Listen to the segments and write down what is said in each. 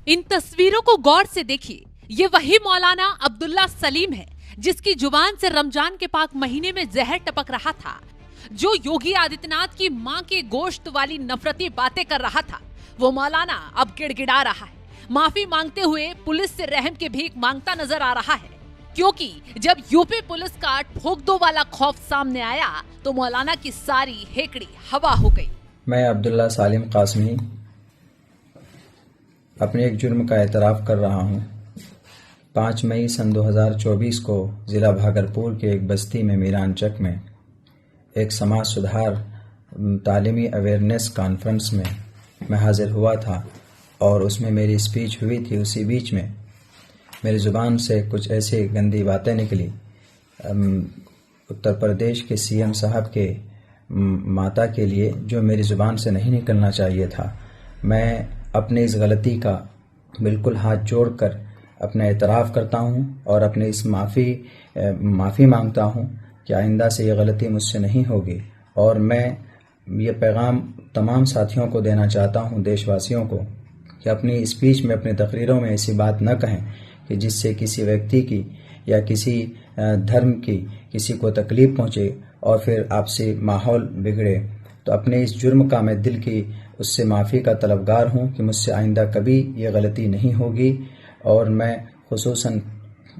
इन तस्वीरों को गौर से देखिए। ये वही मौलाना अब्दुल्ला सलीम है जिसकी जुबान से रमजान के पाक महीने में जहर टपक रहा था, जो योगी आदित्यनाथ की मां के गोश्त वाली नफरती बातें कर रहा था। वो मौलाना अब गिड़गिड़ा रहा है, माफी मांगते हुए पुलिस से रहम की भीख मांगता नजर आ रहा है, क्योंकि जब यूपी पुलिस का ठोक दो वाला खौफ सामने आया तो मौलाना की सारी हेकड़ी हवा हो गई। मैं अब्दुल्ला सलीम कासमी अपने एक जुर्म का एतराफ़ कर रहा हूँ। 5 मई सन 2024 को ज़िला भागलपुर के एक बस्ती में मीरानचक में एक समाज सुधार तालीमी अवेयरनेस कॉन्फ्रेंस में मैं हाज़िर हुआ था और उसमें मेरी स्पीच हुई थी। उसी बीच में मेरी ज़ुबान से कुछ ऐसी गंदी बातें निकली। उत्तर प्रदेश के सीएम साहब के माता के लिए, जो मेरी ज़ुबान से नहीं निकलना चाहिए था। मैं अपनी इस गलती का बिल्कुल हाथ जोड़कर अपना एतराफ़ करता हूं और अपने इस माफ़ी मांगता हूं कि आइंदा से ये गलती मुझसे नहीं होगी। और मैं ये पैगाम तमाम साथियों को देना चाहता हूं, देशवासियों को, कि अपनी स्पीच में, अपनी तकरीरों में ऐसी बात न कहें कि जिससे किसी व्यक्ति की या किसी धर्म की किसी को तकलीफ़ पहुँचे और फिर आपसी माहौल बिगड़े। तो अपने इस जुर्म का मैं दिल की उससे माफ़ी का तलबगार हूँ कि मुझसे आइंदा कभी ये गलती नहीं होगी। और मैं खुसूसन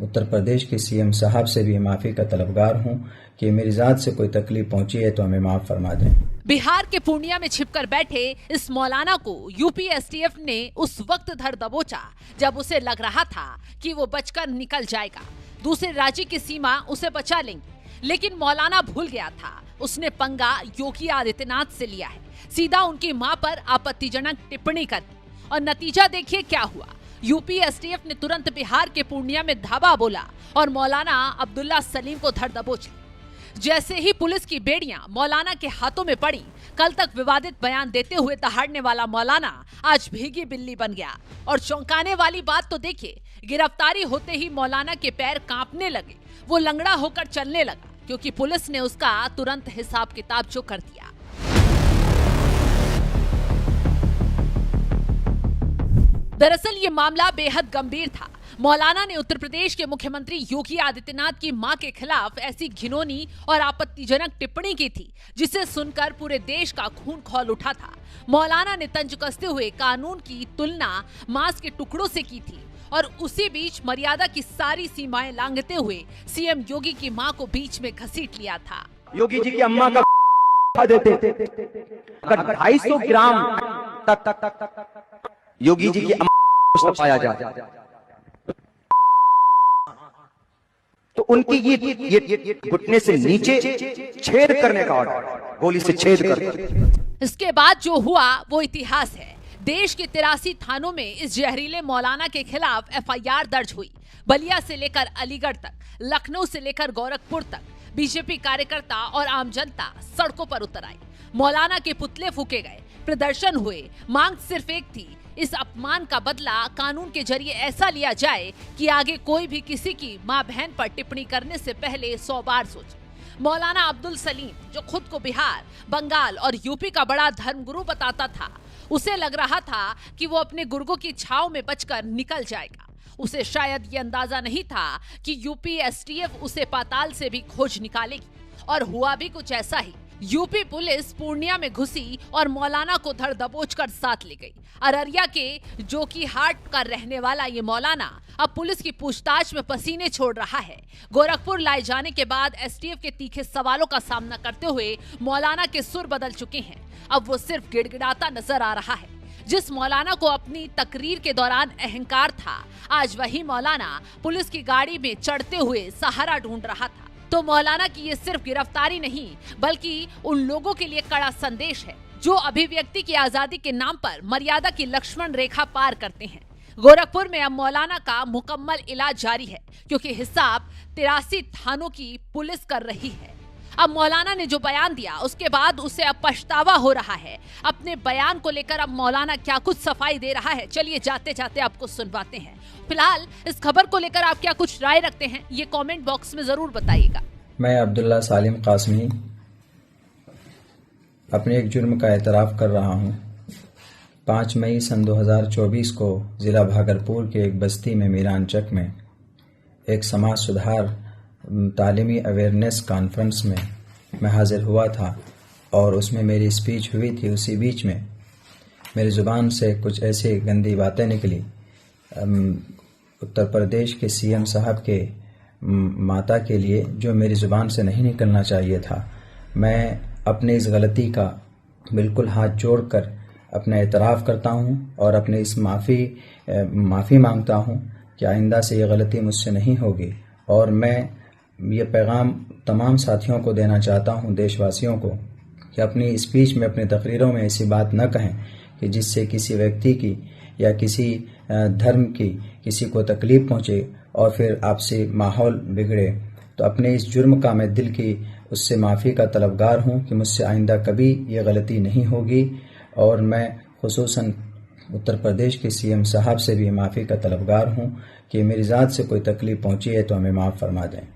उत्तर प्रदेश के सीएम साहब से भी माफ़ी का तलबगार हूँ कि मेरी ज़ात से कोई तकलीफ पहुँची है तो हमें माफ़ फरमा दें। बिहार के पूर्णिया में छिपकर बैठे इस मौलाना को यूपी एसटीएफ ने उस वक्त धर दबोचा जब उसे लग रहा था कि वो बचकर निकल जाएगा, दूसरे राज्य की सीमा उसे बचा लेंगी। लेकिन मौलाना भूल गया था, उसने पंगा योगी आदित्यनाथ से लिया है। सीधा उनकी मां पर आपत्तिजनक टिप्पणी कर दी और नतीजा देखिए क्या हुआ। यूपी एसटीएफ ने तुरंत बिहार के पूर्णिया में धावा बोला और मौलाना अब्दुल्ला सलीम को धर दबोच ली। जैसे ही पुलिस की बेड़ियां मौलाना के हाथों में पड़ी, कल तक विवादित बयान देते हुए दहाड़ने वाला मौलाना आज भीगी बिल्ली बन गया। और चौंकाने वाली बात तो देखिए, गिरफ्तारी होते ही मौलाना के पैर कांपने लगे, वो लंगड़ा होकर चलने लगा, क्योंकि पुलिस ने उसका तुरंत हिसाब किताब जो कर दिया। दरअसल ये मामला बेहद गंभीर था। मौलाना ने उत्तर प्रदेश के मुख्यमंत्री योगी आदित्यनाथ की मां के खिलाफ ऐसी घिनौनी और आपत्तिजनक टिप्पणी की थी जिसे सुनकर पूरे देश का खून खौल उठा था। मौलाना ने तंज कसते हुए कानून की तुलना मांस के टुकड़ों से की थी और उसी बीच मर्यादा की सारी सीमाएं लांघते हुए सीएम योगी की मां को बीच में घसीट लिया था। योगी जी की अम्मा का खा देते अगर 250 ग्राम तक योगी जी की अम्मा पाया जाए तो उनकी ये घुटने से नीचे छेद करने का ऑर्डर, गोली से छेद कर। इसके बाद जो हुआ वो इतिहास है। देश के 83 थानों में इस जहरीले मौलाना के खिलाफ एफआईआर दर्ज हुई। बलिया से लेकर अलीगढ़ तक, लखनऊ से लेकर गोरखपुर तक बीजेपी कार्यकर्ता और आम जनता सड़कों पर उतर आई। मौलाना के पुतले फूके गए, प्रदर्शन हुए। मांग सिर्फ एक थी, इस अपमान का बदला कानून के जरिए ऐसा लिया जाए कि आगे कोई भी किसी की मां बहन पर टिप्पणी करने से पहले 100 बार सोचे। मौलाना अब्दुल सलीम, जो खुद को बिहार, बंगाल और यूपी का बड़ा धर्मगुरु बताता था, उसे लग रहा था कि वो अपने गुर्गों की छाव में बचकर निकल जाएगा। उसे शायद ये अंदाजा नहीं था कि यूपी एसटीएफ उसे पाताल से भी खोज निकालेगी। और हुआ भी कुछ ऐसा ही। यूपी पुलिस पूर्णिया में घुसी और मौलाना को धर दबोच कर साथ ले गई। अररिया के जोकीहाट का रहने वाला ये मौलाना अब पुलिस की पूछताछ में पसीने छोड़ रहा है। गोरखपुर लाए जाने के बाद एसटीएफ के तीखे सवालों का सामना करते हुए मौलाना के सुर बदल चुके हैं। अब वो सिर्फ गिड़गिड़ाता नजर आ रहा है। जिस मौलाना को अपनी तकरीर के दौरान अहंकार था, आज वही मौलाना पुलिस की गाड़ी में चढ़ते हुए सहारा ढूंढ रहा था। तो मौलाना की ये सिर्फ गिरफ्तारी नहीं, बल्कि उन लोगों के लिए कड़ा संदेश है जो अभिव्यक्ति की आजादी के नाम पर मर्यादा की लक्ष्मण रेखा पार करते हैं। गोरखपुर में अब मौलाना का मुकम्मल इलाज जारी है, क्योंकि हिसाब 83 थानों की पुलिस कर रही है। अब मौलाना ने जो बयान दिया उसके बाद उसे अब पछतावा हो रहा है। अपने बयान को लेकर अब मौलाना क्या कुछ सफाई दे रहा है, चलिए जाते जाते आपको सुनवाते हैं। फिलहाल इस खबर को लेकर आप क्या कुछ राय रखते हैं, ये कमेंट बॉक्स में जरूर बताइएगा। मैं अब्दुल्ला सलीम कासमी अपने एक जुर्म का एतराफ़ कर रहा हूँ। 5 मई सन 2024 को ज़िला भागलपुर के एक बस्ती में मीरानचक में एक समाज सुधार तालीमी अवेयरनेस कॉन्फ्रेंस में मैं हाजिर हुआ था और उसमें मेरी स्पीच हुई थी। उसी बीच में मेरी ज़ुबान से कुछ ऐसी गंदी बातें निकली। उत्तर प्रदेश के सीएम साहब के माता के लिए जो मेरी ज़ुबान से नहीं निकलना चाहिए था। मैं अपनी इस गलती का बिल्कुल हाथ जोड़कर अपना एतराफ़ करता हूं और अपनी इस माफ़ी मांगता हूं कि आइंदा से ये गलती मुझसे नहीं होगी। और मैं ये पैगाम तमाम साथियों को देना चाहता हूं, देशवासियों को, कि अपनी स्पीच में, अपनी तकरीरों में ऐसी बात न कहें कि जिससे किसी व्यक्ति की या किसी धर्म की किसी को तकलीफ़ पहुँचे और फिर आपसी माहौल बिगड़े। तो अपने इस जुर्म का मैं दिल की उससे माफ़ी का तलबगार हूँ कि मुझसे आइंदा कभी ये गलती नहीं होगी। और मैं खुसूसन उत्तर प्रदेश के सीएम साहब से भी माफ़ी का तलबगार हूँ कि मेरी ज़ात से कोई तकलीफ़ पहुँची है तो हमें माफ़ फरमा दें।